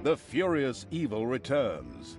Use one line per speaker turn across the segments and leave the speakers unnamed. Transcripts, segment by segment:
The furious evil returns.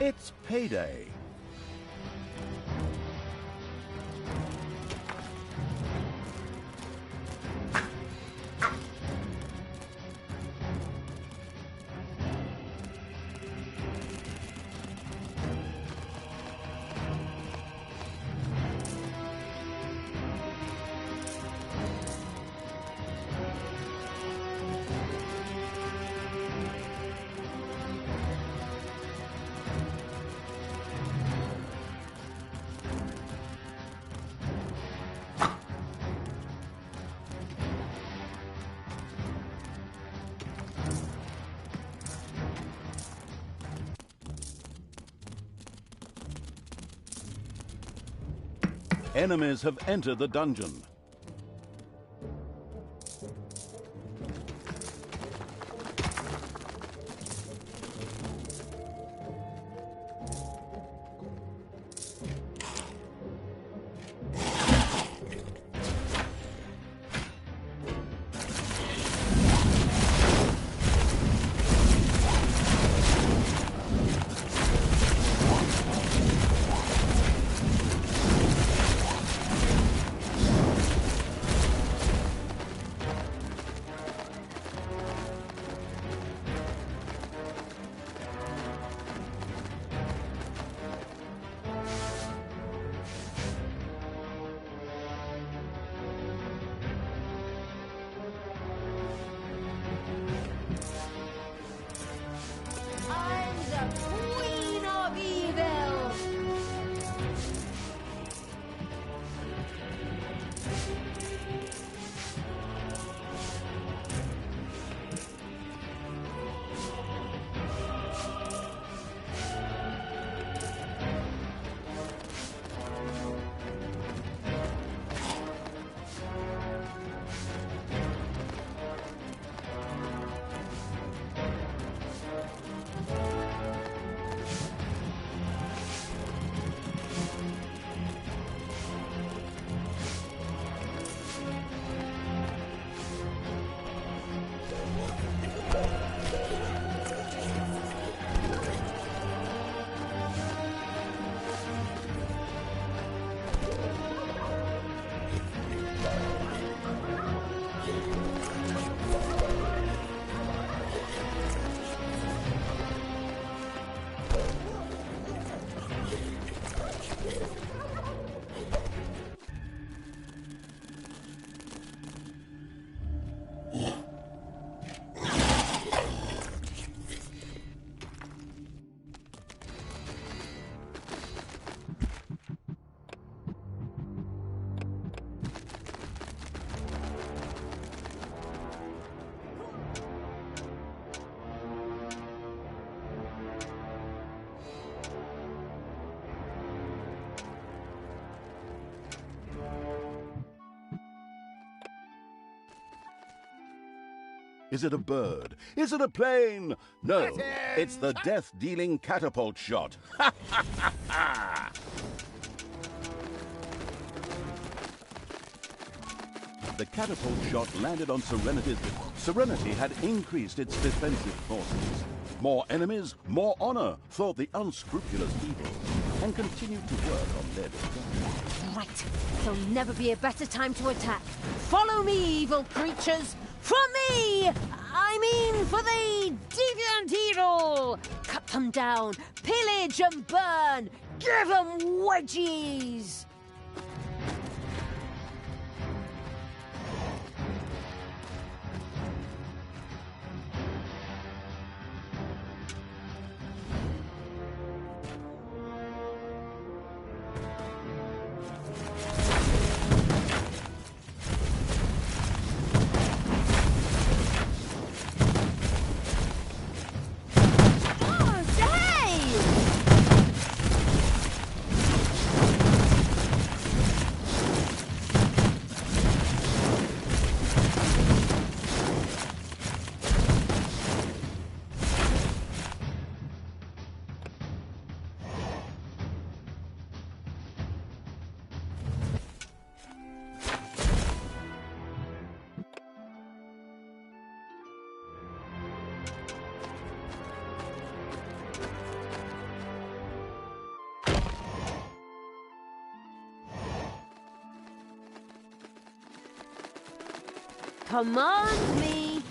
It's payday. Enemies have entered the dungeon.
I'm the Queen of Evil!
Is it a bird? Is it a plane? No, it's the death-dealing catapult shot. Ha ha ha ha! The catapult shot landed on Serenity's... Serenity had increased its defensive forces. More enemies, more honor, thought the unscrupulous evil, and continued to work on their destruction.
Right. There'll never be a better time to attack. Follow me, evil creatures! For me! I mean for the deviant evil! Cut them down, pillage and burn! Give them wedgies! Command me!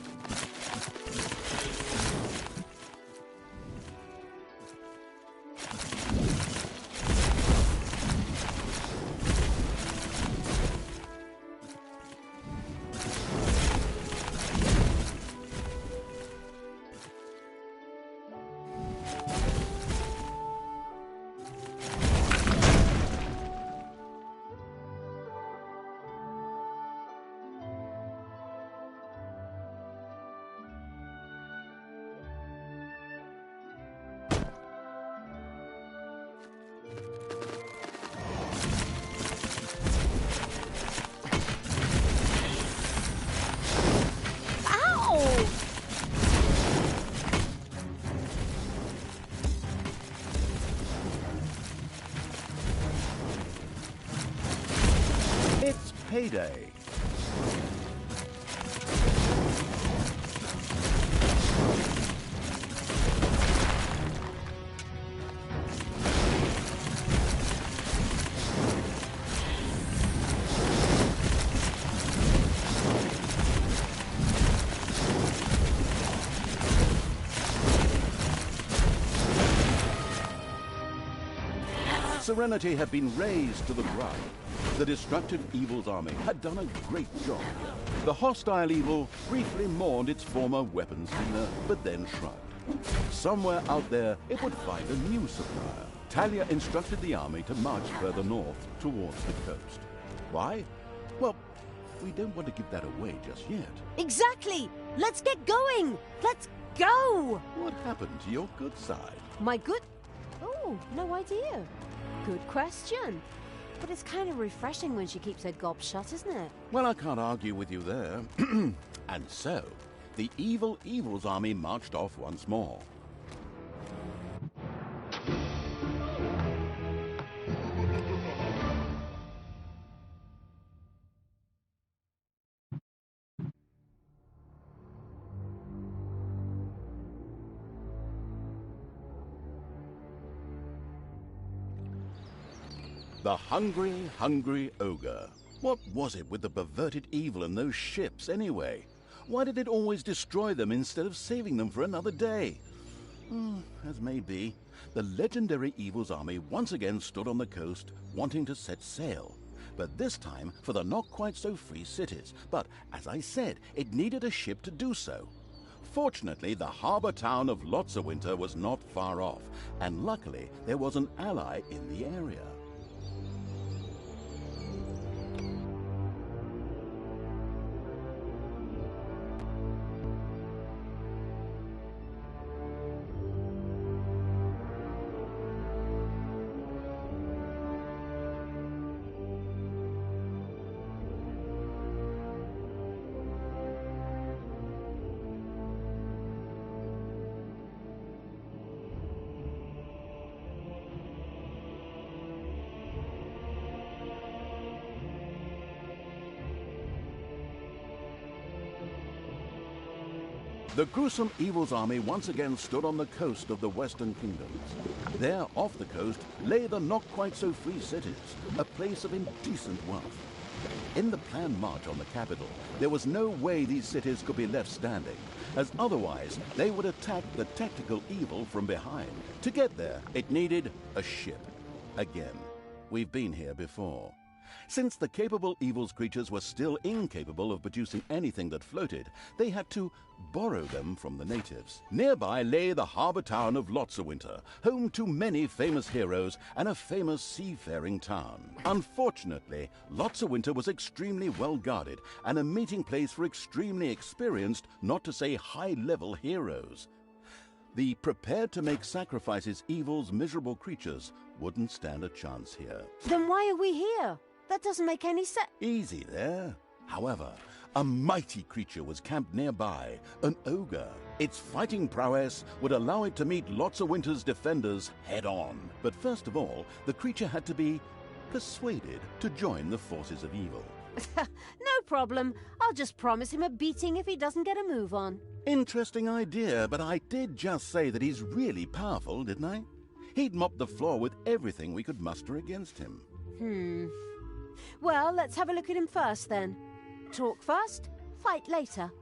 payday. Serenity had been razed to the ground. The destructive evil's army had done a great job here. The hostile evil briefly mourned its former weapons dealer, but then shrugged. Somewhere out there, it would find a new supplier. Talia instructed the army to march further north towards the coast. Why? Well, we don't want to give that away just yet.
Exactly! Let's get going! Let's go!
What happened to your good side?
My good... Oh, no idea. Good question. But it's kind of refreshing when she keeps her gob shut, isn't it?
Well, I can't argue with you there. And so, the evil's army marched off once more. The hungry, hungry ogre. What was it with the perverted evil in those ships, anyway? Why did it always destroy them instead of saving them for another day? As may be, the legendary evil's army once again stood on the coast, wanting to set sail. But this time for the not-quite-so-free cities. But, as I said, it needed a ship to do so. Fortunately, the harbour town of Lotsawinter was not far off, and luckily there was an ally in the area. The gruesome evil's army once again stood on the coast of the Western Kingdoms. There, off the coast, lay the not-quite-so-free cities, a place of indecent wealth. In the planned march on the capital, there was no way these cities could be left standing, as otherwise they would attack the tactical evil from behind. To get there, it needed a ship. Again, we've been here before. Since the capable evil's creatures were still incapable of producing anything that floated, they had to borrow them from the natives. Nearby lay the harbour town of Lotsawinter, home to many famous heroes and a famous seafaring town. Unfortunately, Lotsawinter was extremely well guarded and a meeting place for extremely experienced, not to say high-level heroes. The prepared-to-make sacrifices evil's miserable creatures wouldn't stand a chance here.
Then why are we here? That doesn't make any sense.
Easy there. However, a mighty creature was camped nearby, an ogre. Its fighting prowess would allow it to meet Lotsawinter's defenders head-on. But first of all, the creature had to be persuaded to join the forces of evil.
No problem. I'll just promise him a beating if he doesn't get a move on.
Interesting idea, but I did just say that he's really powerful, didn't I? He'd mop the floor with everything we could muster against him.
Well, let's have a look at him first, then. Talk first, fight later.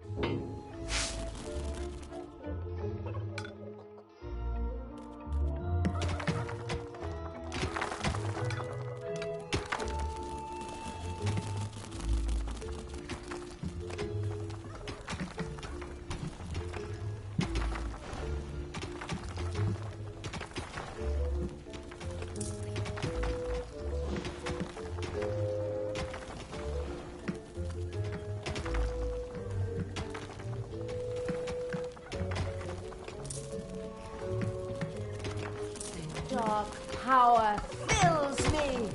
Dark power fills me!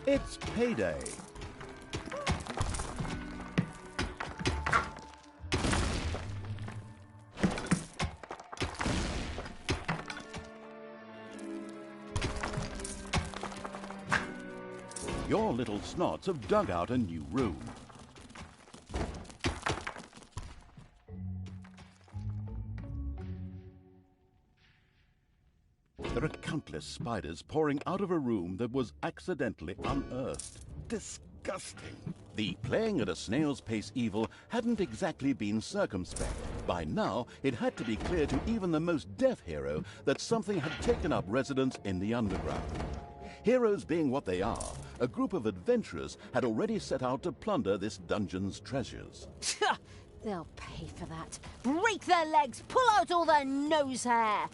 It's payday. Your little snots have dug out a new room. There are countless spiders pouring out of a room that was accidentally unearthed. Disgusting. The playing at a snail's pace evil hadn't exactly been circumspect. By now, it had to be clear to even the most deaf hero that something had taken up residence in the underground. Heroes being what they are, a group of adventurers had already set out to plunder this dungeon's treasures.
They'll pay for that. Break their legs, pull out all their nose hair.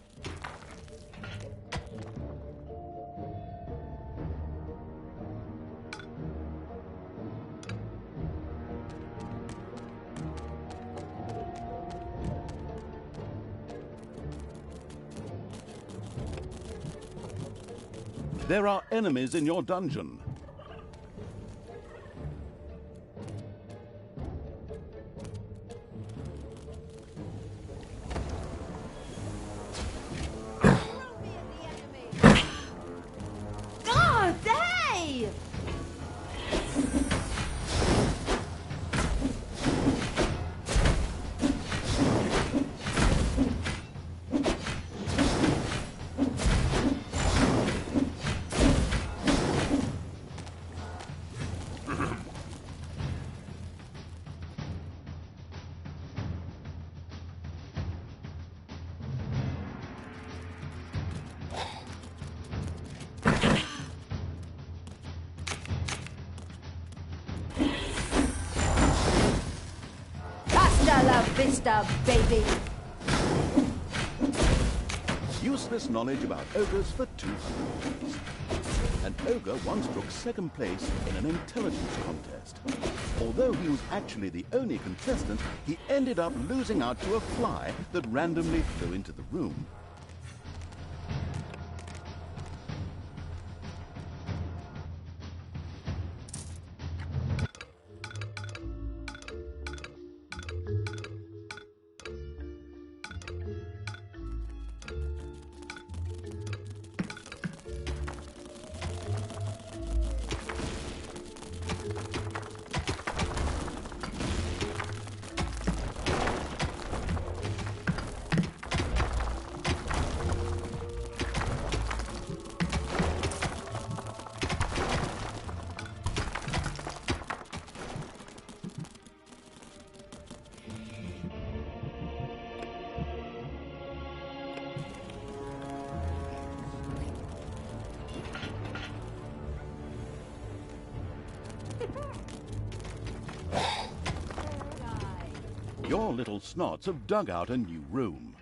There are enemies in your dungeon.
Oh, they! Hasta la vista, baby.
Use this knowledge about ogres for 200 points. An ogre once took second place in an intelligence contest. Although he was actually the only contestant, he ended up losing out to a fly that randomly flew into the room. Your little snots have dug out a new room.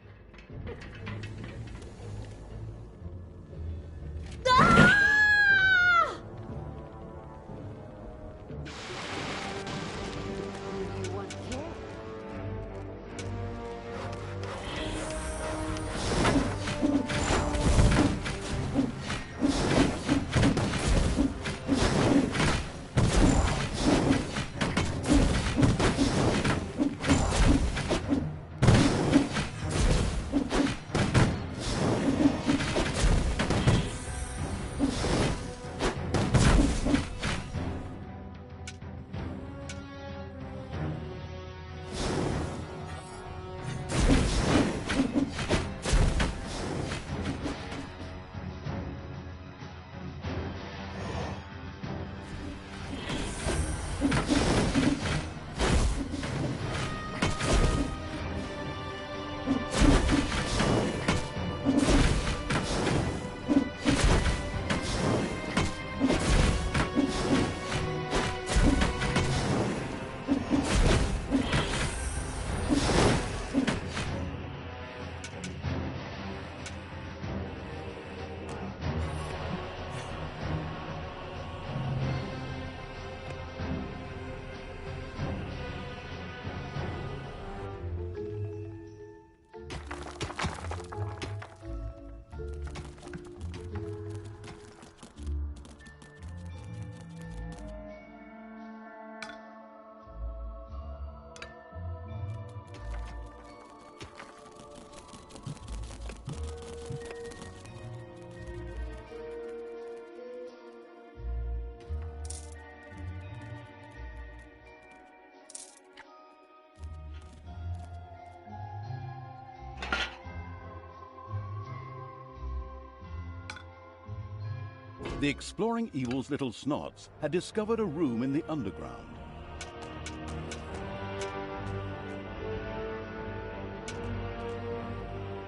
The exploring evil's little snots had discovered a room in the underground.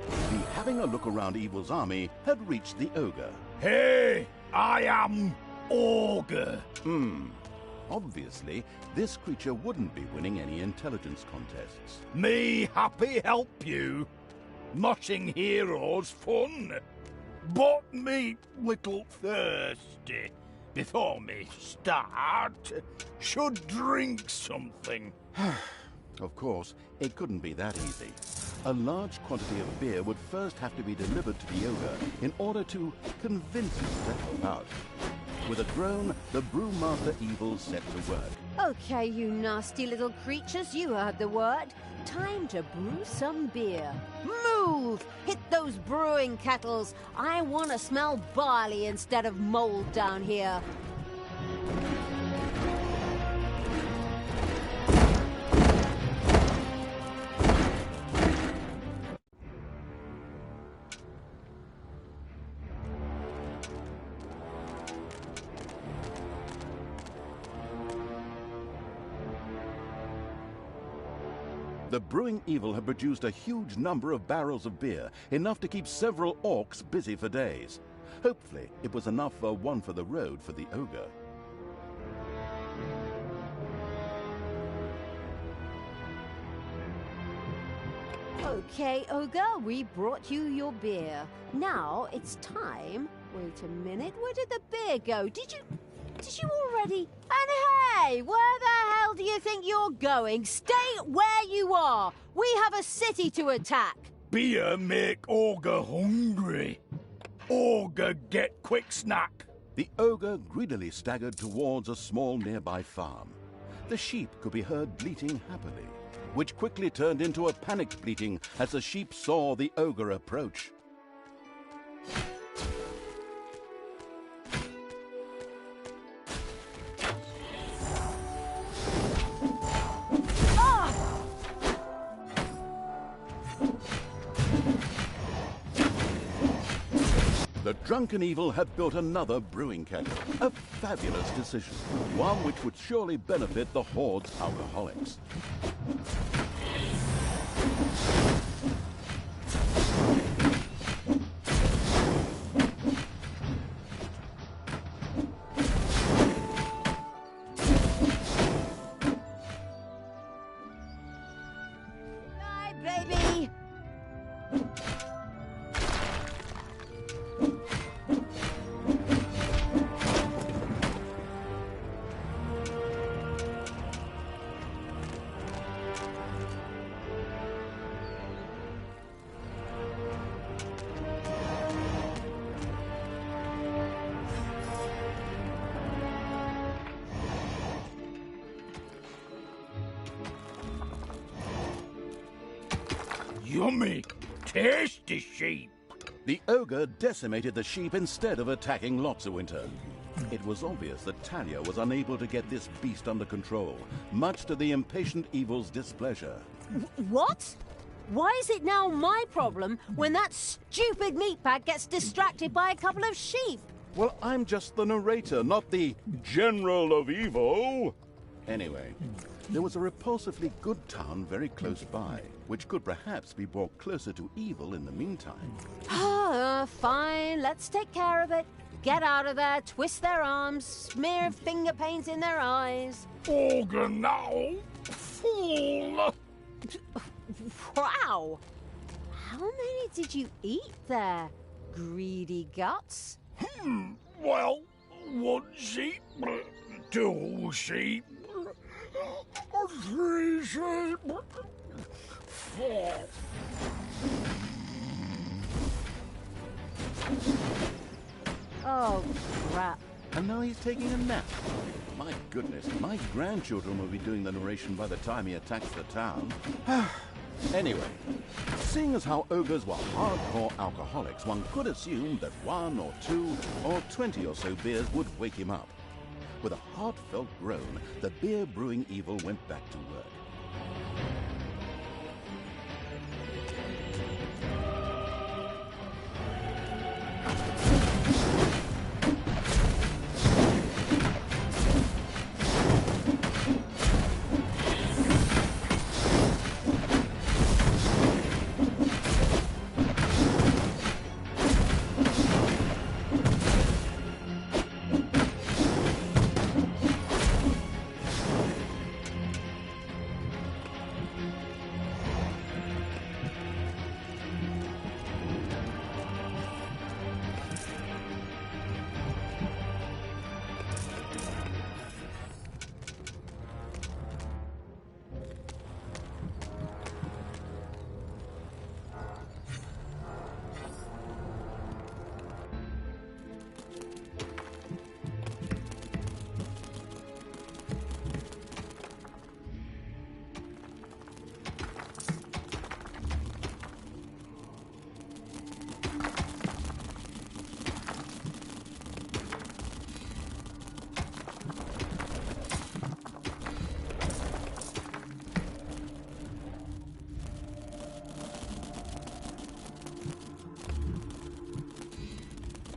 The having a look around evil's army had reached the ogre.
Hey, I am Ogre.
Obviously, this creature wouldn't be winning any intelligence contests.
Me happy help you. Moshing heroes fun. But me little thirsty. Before me start, should drink something.
Of course, it couldn't be that easy. A large quantity of beer would first have to be delivered to the ogre in order to convince him to help out. With a groan, the Brewmaster Evil set to work.
Okay, you nasty little creatures, you heard the word. Time to brew some beer. Move! Hit those brewing kettles. I want to smell barley instead of mold down here.
The Brewing Evil had produced a huge number of barrels of beer, enough to keep several orcs busy for days. Hopefully, it was enough for one for the road for the ogre.
Okay, ogre, we brought you your beer. Now it's time. Wait a minute, where did the beer go? Did you already? And hey, where the hell do you think you're going? Stay where you are. We have a city to attack.
Beer make Ogre hungry. Ogre get quick snack.
The ogre greedily staggered towards a small nearby farm. The sheep could be heard bleating happily, which quickly turned into a panicked bleating as the sheep saw the ogre approach. The drunken evil had built another brewing kettle, a fabulous decision, one which would surely benefit the Horde's alcoholics.
Bye, baby.
Yummy, tasty sheep.
The ogre decimated the sheep instead of attacking Lotsawinter. It was obvious that Talia was unable to get this beast under control, much to the impatient evil's displeasure.
What? Why is it now my problem when that stupid meatbag gets distracted by a couple of sheep?
Well, I'm just the narrator, not the General of Evil. Anyway, there was a repulsively good town very close by, which could perhaps be brought closer to evil in the meantime.
Fine, let's take care of it. Get out of there, twist their arms, smear finger paint in their eyes.
Ogre now, fool.
Wow! How many did you eat there, greedy guts?
Well, 1 sheep, 2 sheep, 3 sheep, 4.
Oh, crap.
And now he's taking a nap. My goodness, my grandchildren will be doing the narration by the time he attacks the town. Anyway, seeing as how ogres were hardcore alcoholics, one could assume that 1 or 2 or 20 or so beers would wake him up. With a heartfelt groan, the beer brewing evil went back to work.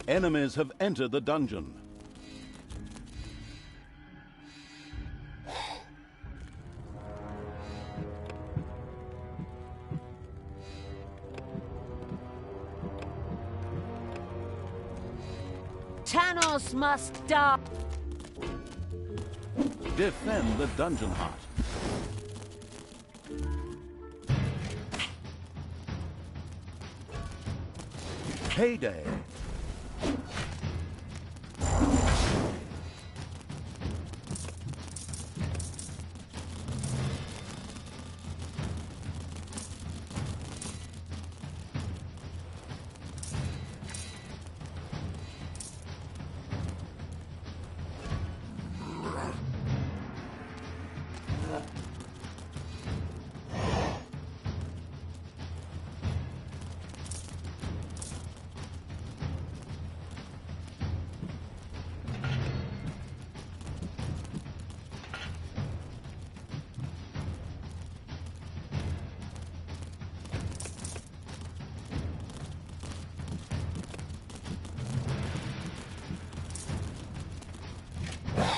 Enemies have entered the dungeon.
Tanos must die.
Defend the dungeon heart. Payday.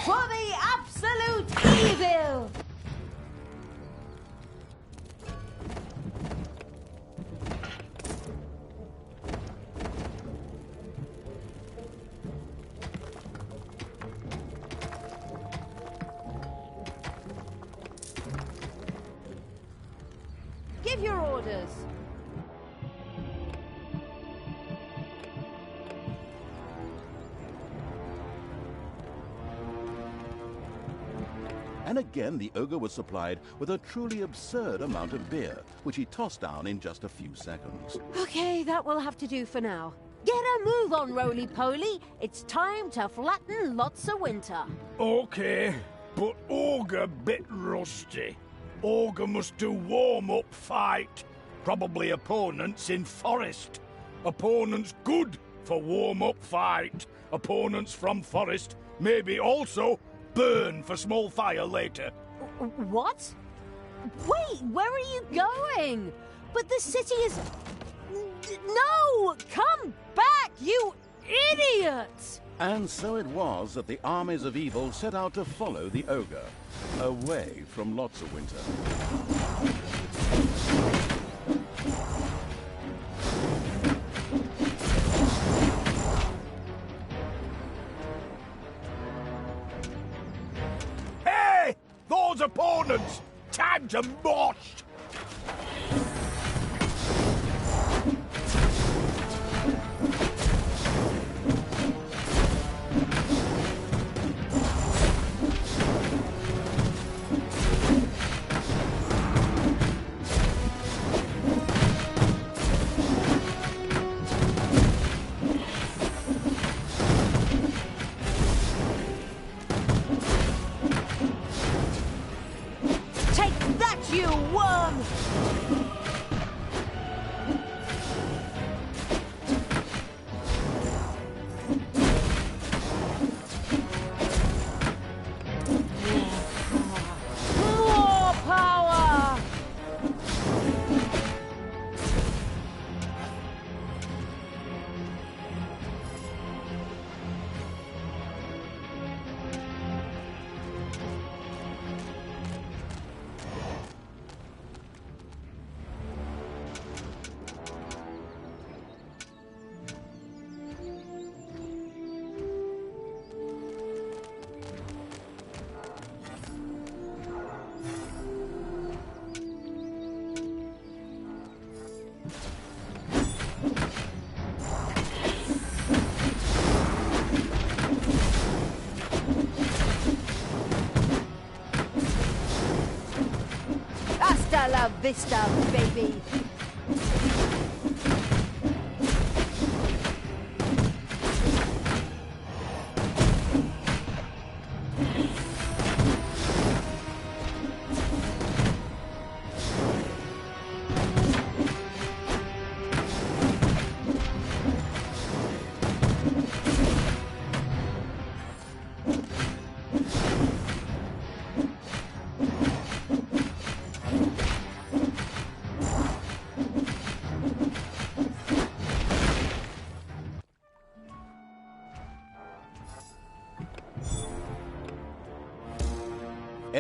For the absolute evil! Give your orders.
And again, the ogre was supplied with a truly absurd amount of beer, which he tossed down in just a few seconds.
Okay, that will have to do for now. Get a move on, roly-poly. It's time to flatten lots of winter.
Okay, but Ogre bit rusty. Ogre must do warm-up fight. Probably opponents in forest. Opponents good for warm-up fight. Opponents from forest maybe also burn for small fire later.
What? Wait, where are you going? But the city is... No! Come back, you idiots!
And so it was that the armies of evil set out to follow the ogre, away from lots of winter.
Hey! Those opponents! Time to mosh!
Take that, you worm! More power! Hasta la vista, baby!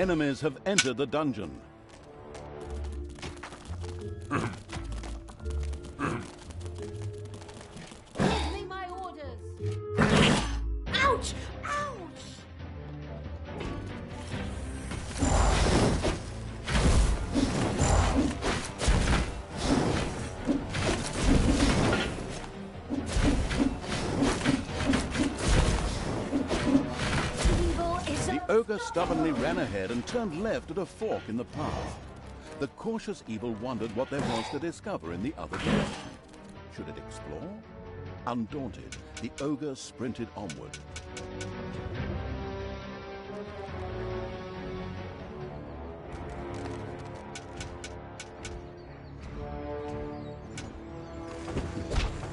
Enemies have entered the dungeon.
Give me my orders. Ouch! Ouch! Evil is
The ogre stubbornly ran ahead and turned left at a fork in the path. The cautious evil wondered what there was to discover in the other direction. Should it explore? Undaunted, the ogre sprinted onward.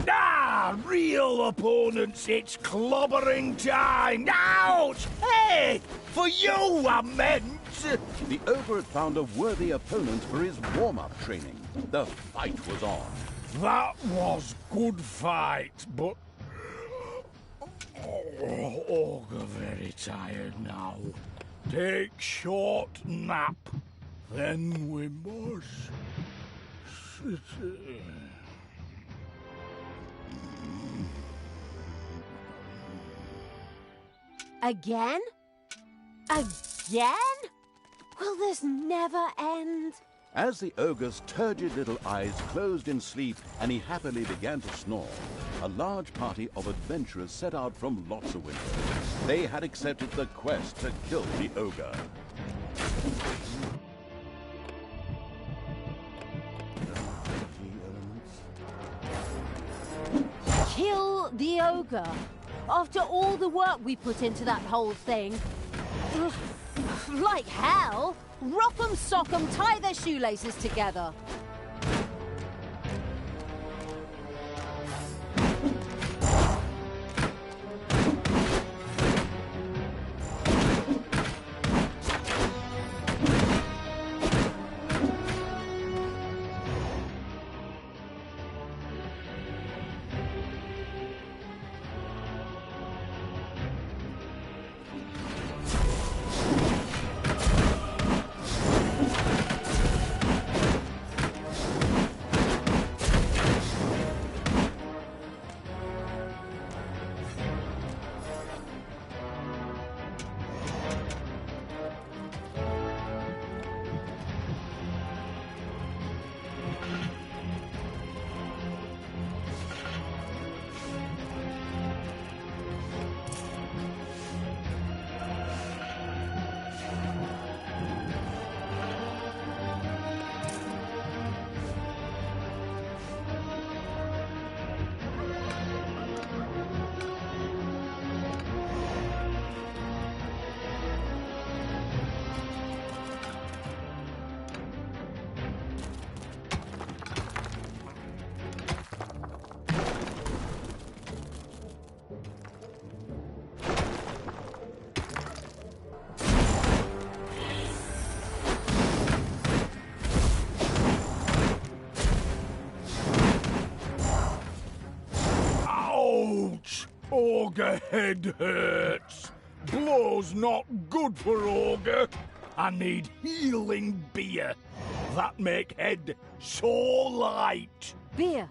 Ah, real opponents, it's clobbering time! Ouch! Hey! For you, I meant!
The ogre had found a worthy opponent for his warm-up training. The fight was on.
That was good fight, but... Oh, Ogre very tired now. Take short nap, then we must...
Again? Again? Will this never end?
As the ogre's turgid little eyes closed in sleep and he happily began to snore, a large party of adventurers set out from lots of windows. They had accepted the quest to kill the ogre.
Kill the ogre. After all the work we put into that whole thing. Ugh, like hell. Rock 'em, sock 'em, tie their shoelaces together.
Ogre head hurts. Blow's not good for Ogre. I need healing beer. That make head so light.
Beer.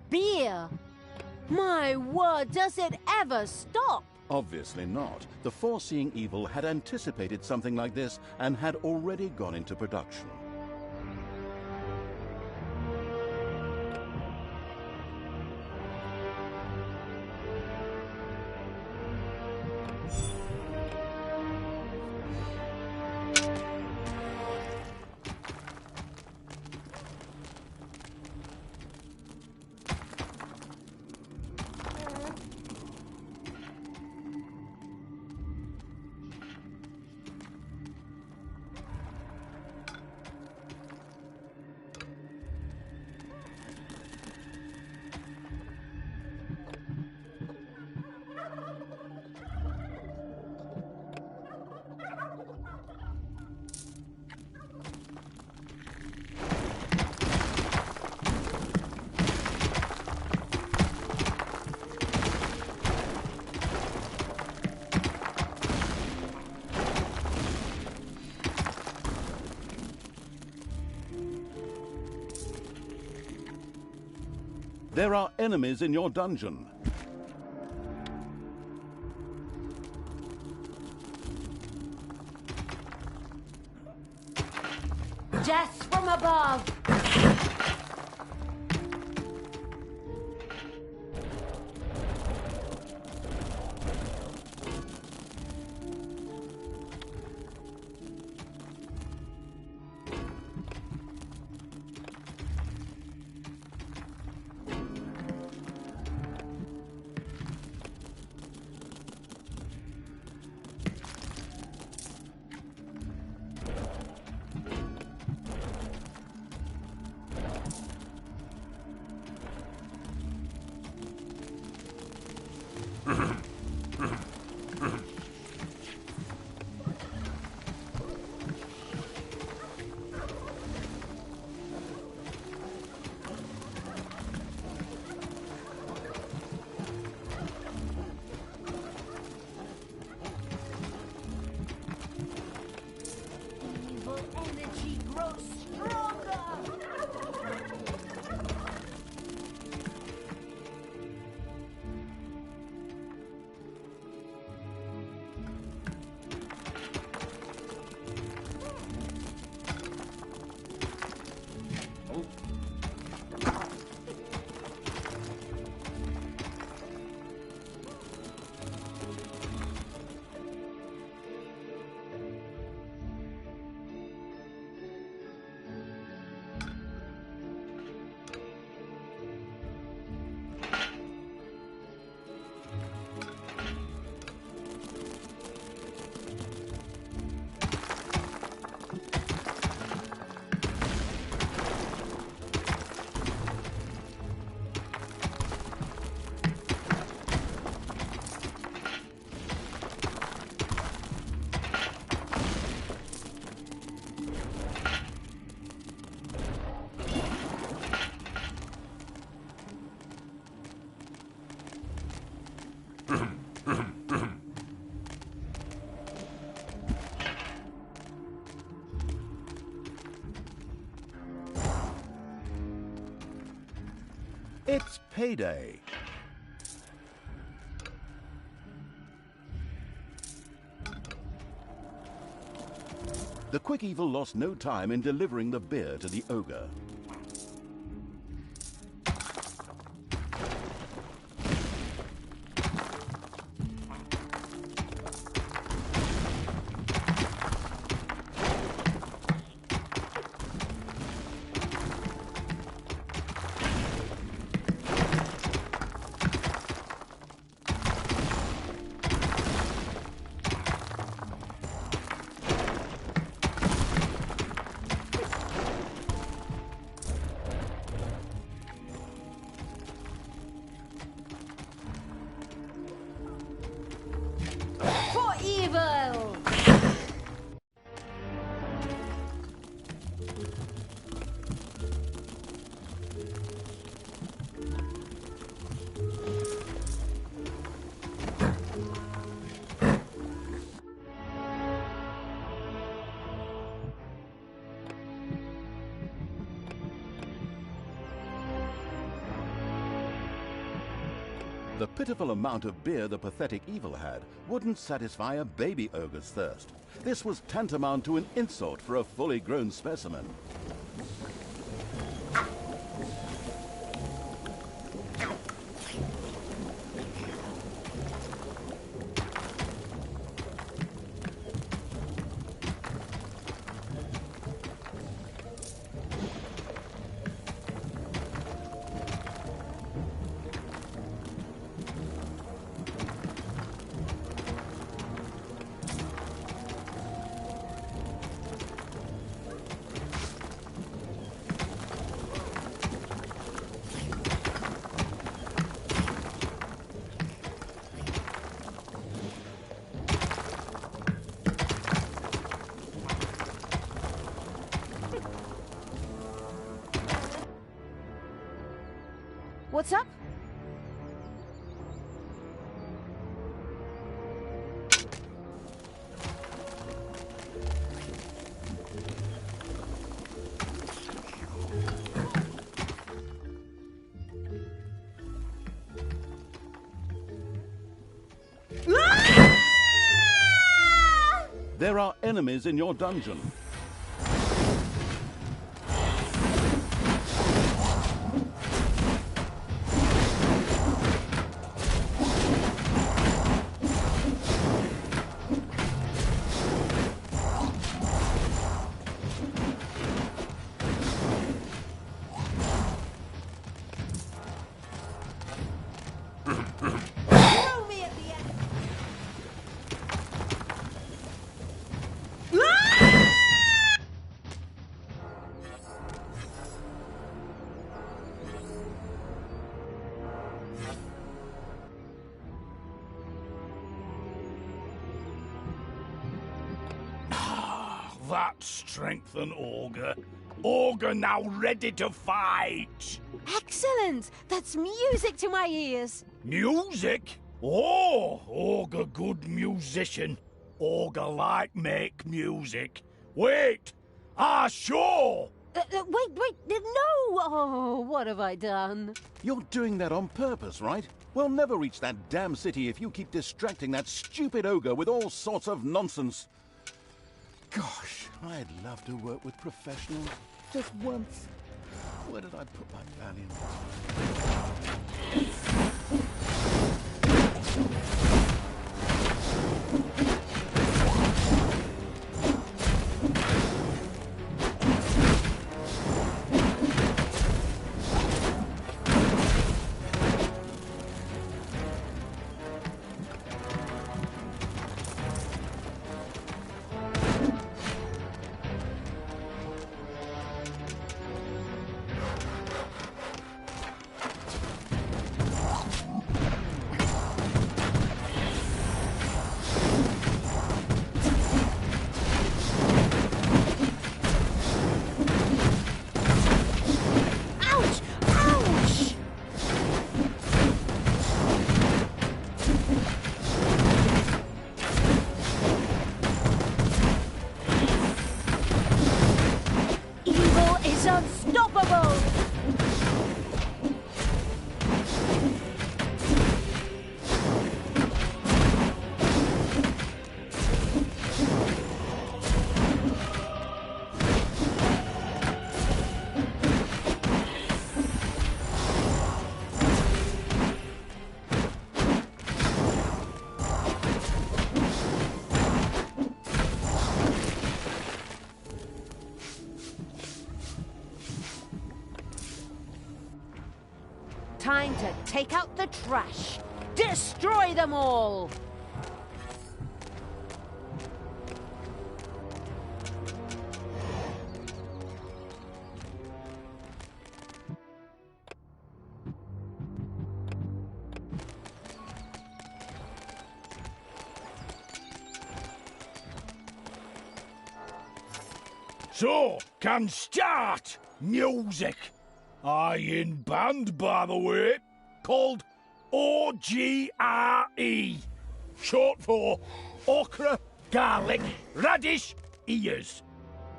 Beer. My word, does it ever stop?
Obviously not. The foreseeing evil had anticipated something like this and had already gone into production. There are enemies in your dungeon.
Death from above! Evil energy grows stronger!
It's payday. The quick evil lost no time in delivering the beer to the ogre.
For evil!
The pitiful amount of beer the pathetic evil had wouldn't satisfy a baby ogre's thirst. This was tantamount to an insult for a fully grown specimen.
What's up?
enemies in your dungeon.
Throw me at the end.
That strengthened Ogre. Ogre now ready to fight.
Excellent! That's music to my ears.
Music? Oh, Ogre good musician. Ogre like make music. Wait, sure.
Wait, no! Oh, what have I done?
You're doing that on purpose, right? We'll never reach that damn city if you keep distracting that stupid ogre with all sorts of nonsense. Gosh, I'd love to work with professionals. Just once. Where did I put my
Ouch! Ouch! Evil is unstoppable! Time to take out the trash. Destroy them all!
So, can start music. I in band, by the way, called OGRE, short for Okra, Garlic, Radish, Ears.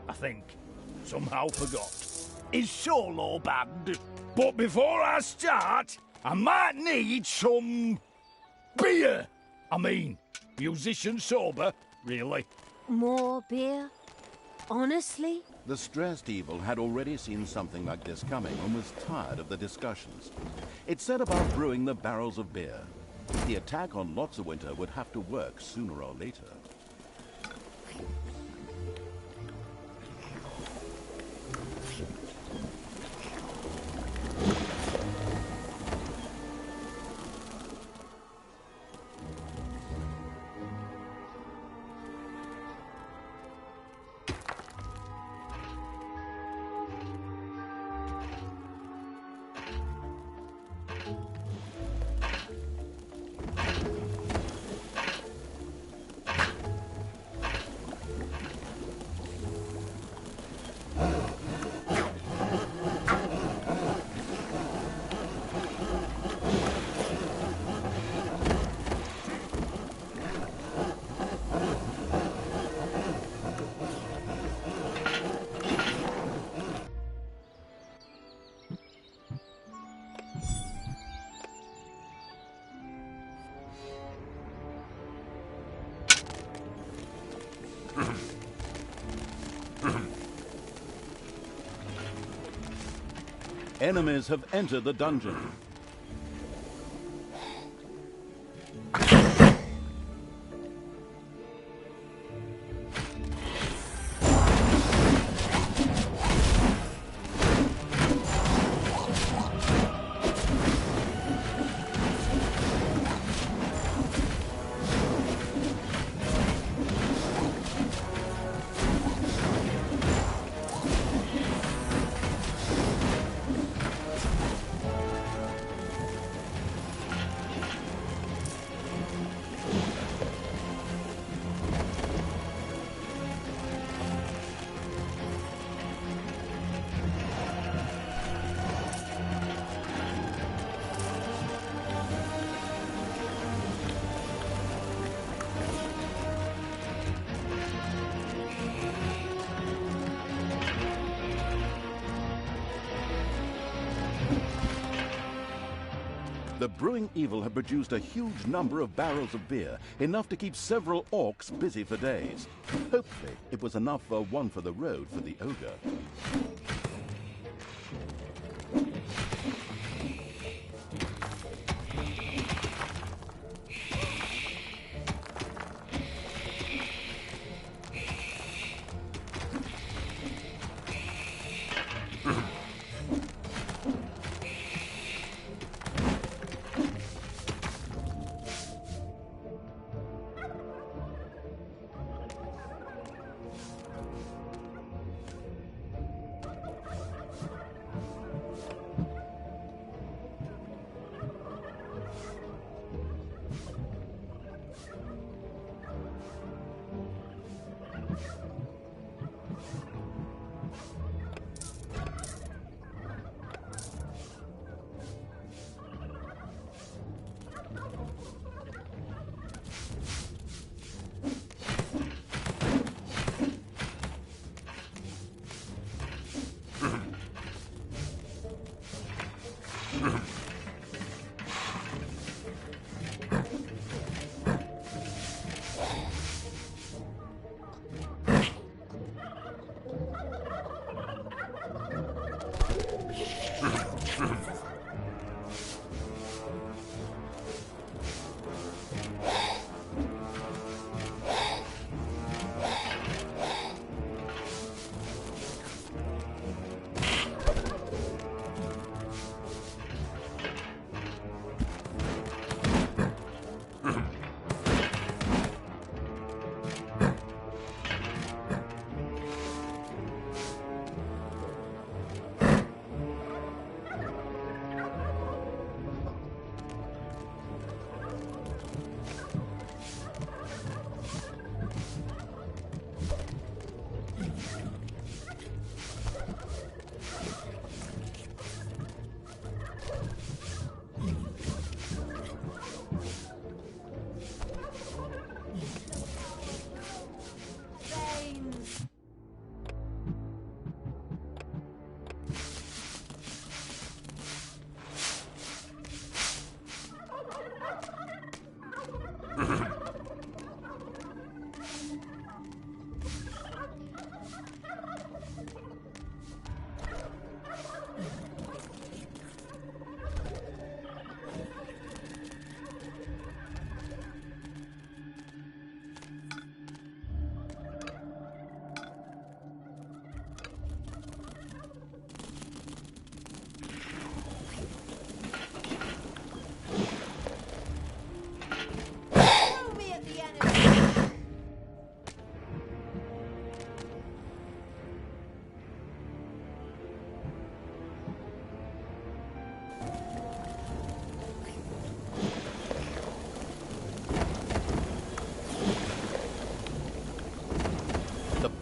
I think. Somehow forgot. Is solo band. But before I start, I might need some beer. I mean, musician sober, really.
More beer? Honestly?
The stressed evil had already seen something like this coming and was tired of the discussions. It set about brewing the barrels of beer. The attack on Lotsawinter would have to work sooner or later. Enemies have entered the dungeon. The brewing evil had produced a huge number of barrels of beer, enough to keep several orcs busy for days. Hopefully, it was enough for one for the road for the ogre.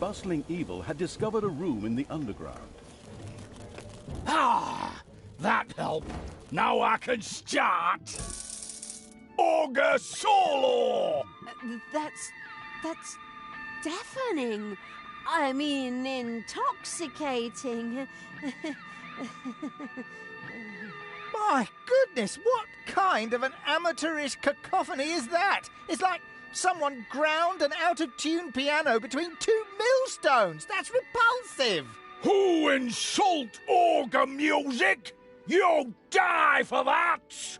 Bustling evil had discovered a room in the underground.
Ah, that helped. Now I can start Ogre Solo!
That's deafening. I mean, intoxicating.
My goodness, what kind of an amateurish cacophony is that? It's like someone ground an out-of-tune piano between two millstones. That's repulsive.
Who insult ogre music? You'll die for that!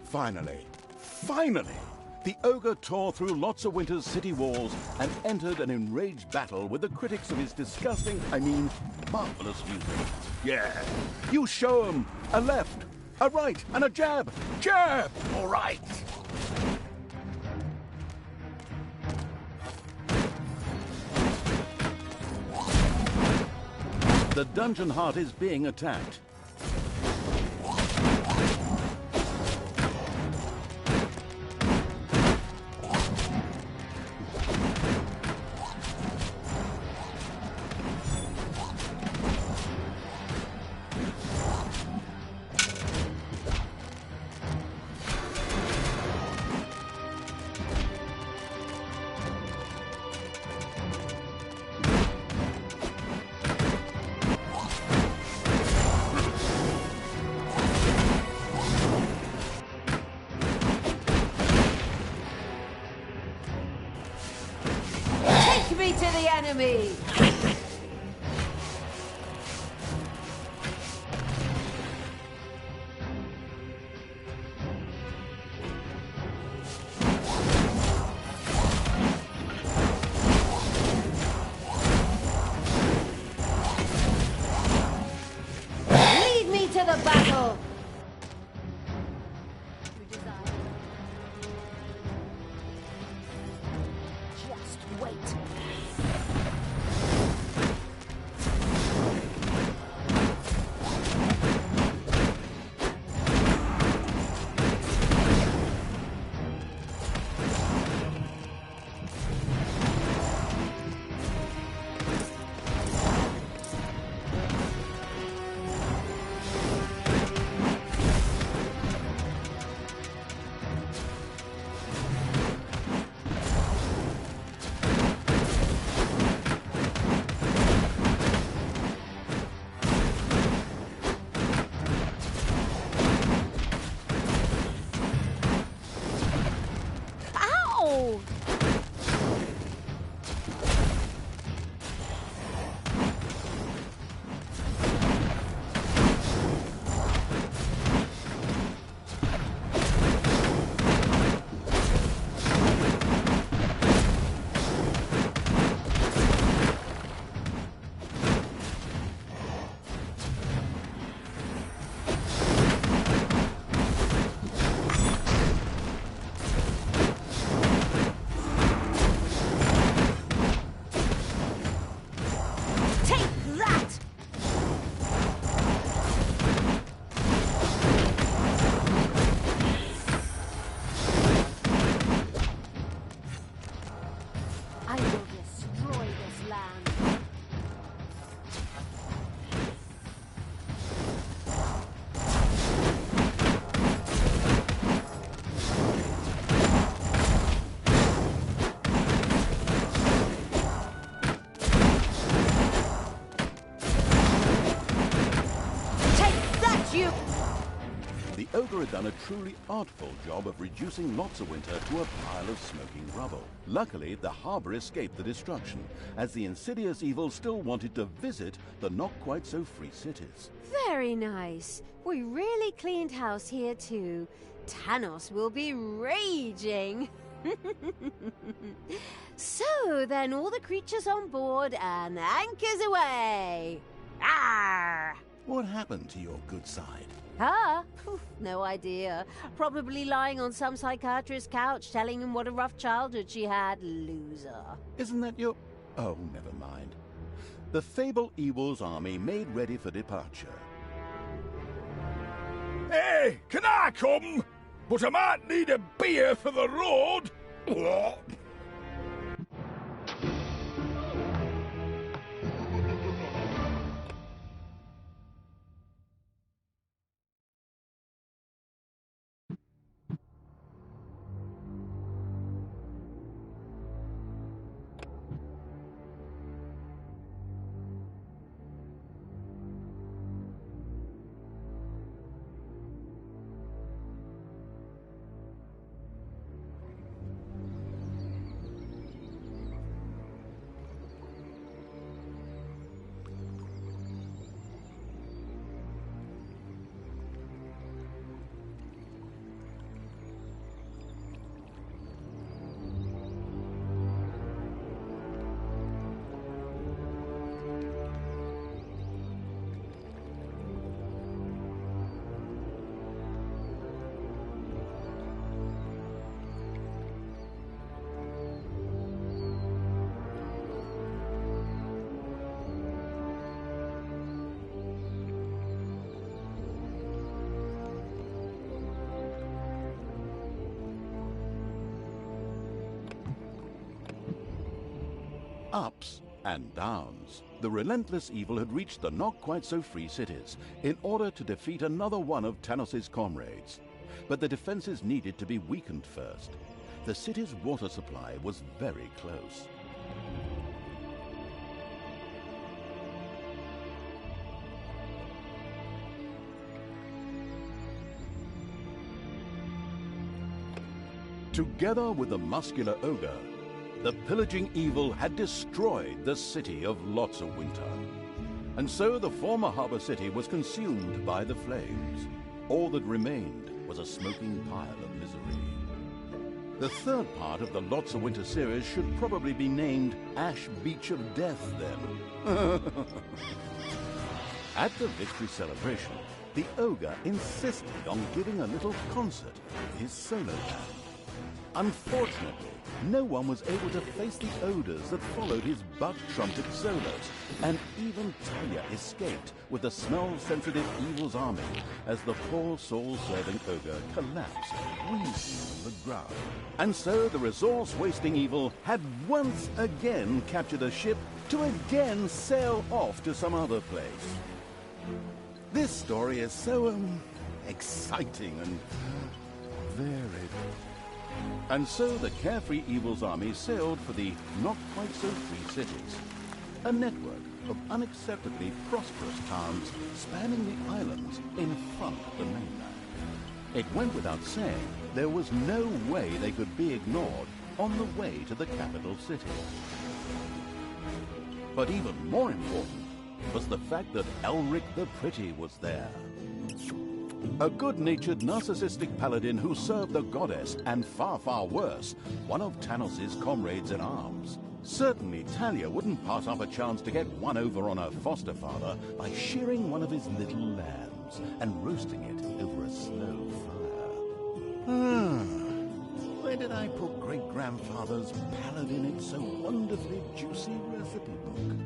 Finally, the ogre tore through lots of Winter's city walls and entered an enraged battle with the critics of his disgusting, marvelous music. Yeah, you show 'em a left, a right, and a jab. Jab! All right. The dungeon heart is being attacked.
Me to the enemy! Lead me to the battle! Just wait.
The ogre had done a truly artful job of reducing Winter to a pile of smoking rubble. Luckily, the harbour escaped the destruction, as the insidious evil still wanted to visit the not-quite-so-free cities.
Very nice. We really cleaned house here too. Tanos will be raging. So then all the creatures on board and anchors away. Arr!
What happened to your good side?
Huh? No idea. Probably lying on some psychiatrist's couch telling him what a rough childhood she had. Loser.
Isn't that your... Oh, never mind. The Fable Evil's army made ready for departure.
Hey, can I come? But I might need a beer for the road.
ups and downs. The relentless evil had reached the not-quite-so-free cities in order to defeat another one of Tanos's comrades. But the defenses needed to be weakened first. The city's water supply was very close. Together with the muscular ogre, the pillaging evil had destroyed the city of Winter. And so the former harbor city was consumed by the flames. All that remained was a smoking pile of misery. The third part of the Winter series should probably be named Ash Beach of Death, then. At the victory celebration, the ogre insisted on giving a little concert with his solo band. Unfortunately, no one was able to face the odors that followed his butt trumpet solos, and even Talia escaped with the smell-sensitive evil's army as the poor soul-serving ogre collapsed, wheezing on the ground. And so the resource-wasting evil had once again captured a ship to again sail off to some other place. This story is so, exciting and varied. And so the carefree evil's army sailed for the not-quite-so-free cities, a network of unacceptably prosperous towns spanning the islands in front of the mainland. It went without saying there was no way they could be ignored on the way to the capital city. But even more important was the fact that Elric the Pretty was there. A good-natured, narcissistic paladin who served the goddess, and far, far worse, one of Tanos's comrades in arms. Certainly, Talia wouldn't pass up a chance to get one over on her foster father by shearing one of his little lambs and roasting it over a slow fire. Where did I put great-grandfather's paladin in so wonderfully juicy recipe book?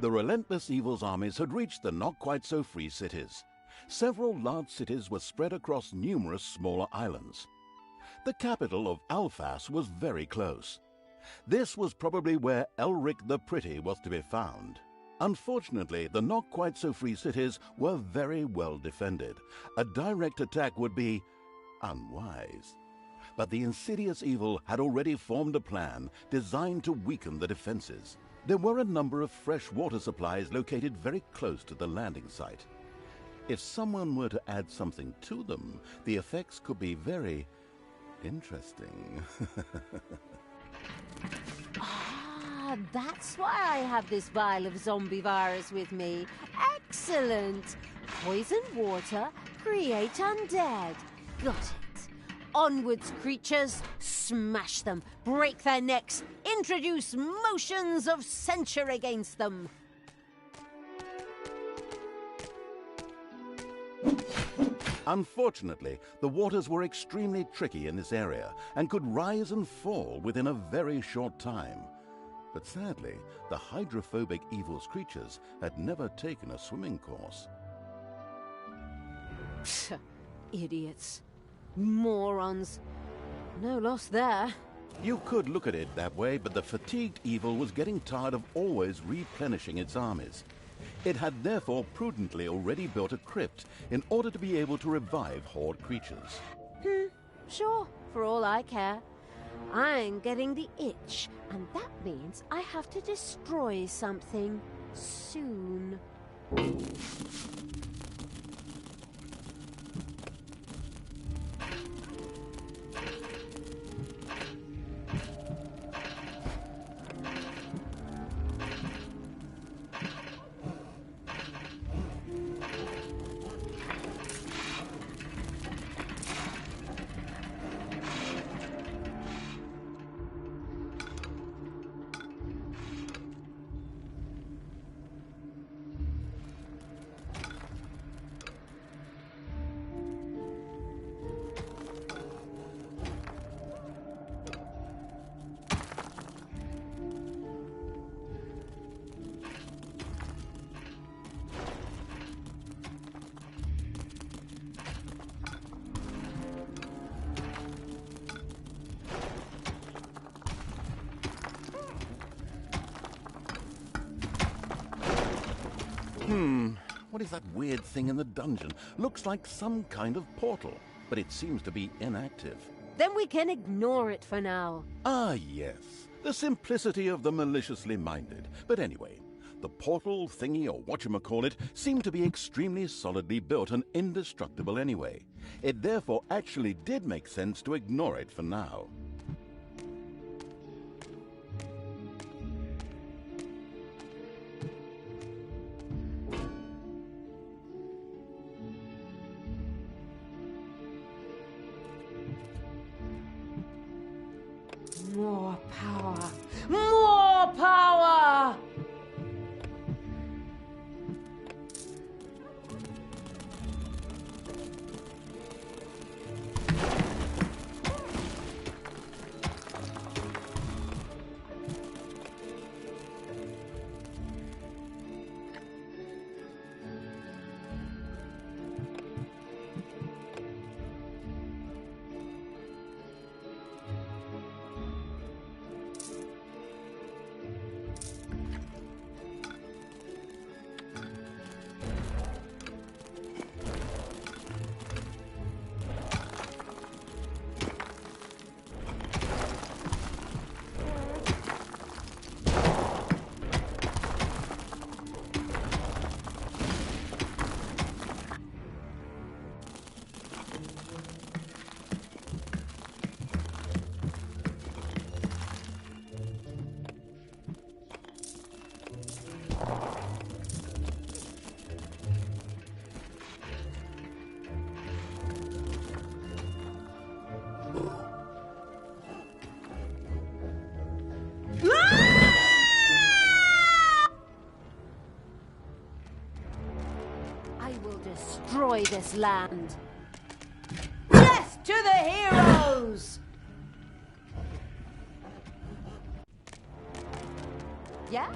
The relentless evil's armies had reached the not-quite-so-free cities. Several large cities were spread across numerous smaller islands. The capital of Alphas was very close. This was probably where Elric the Pretty was to be found. Unfortunately, the not-quite-so-free cities were very well defended. A direct attack would be unwise. But the insidious evil had already formed a plan designed to weaken the defenses. There were a number of fresh water supplies located very close to the landing site. If someone were to add something to them, the effects could be very interesting.
That's why I have this vial of zombie virus with me. Excellent! Poisoned water, create undead. Got it. Onwards, creatures. Smash them, break their necks, introduce motions of censure against them.
Unfortunately, the waters were extremely tricky in this area and could rise and fall within a very short time. But sadly, the hydrophobic evil's creatures had never taken a swimming course.
Idiots. Morons. No loss there.
You could look at it that way, but the fatigued evil was getting tired of always replenishing its armies. It had therefore prudently already built a crypt in order to be able to revive horde creatures.
Sure, for all I care. I'm getting the itch, and that means I have to destroy something soon.
What is that weird thing in the dungeon? Looks like some kind of portal, but it seems to be inactive.
Then we can ignore it for now.
Ah, yes. The simplicity of the maliciously minded. But anyway, the portal thingy, or whatchamacallit, seemed to be extremely solidly built and indestructible anyway. It therefore actually did make sense to ignore it for now.
More power! More power! Destroy this land. Death to the heroes! Yeah?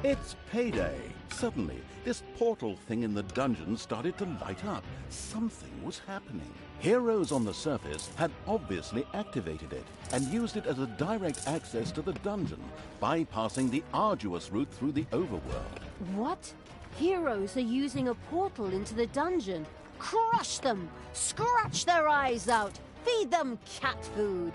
It's payday. Suddenly, this portal thing in the dungeon started to light up. Something was happening. Heroes on the surface had obviously activated it and used it as a direct access to the dungeon, bypassing the arduous route through the overworld.
What? Heroes are using a portal into the dungeon. Crush them! Scratch their eyes out! Feed them cat food!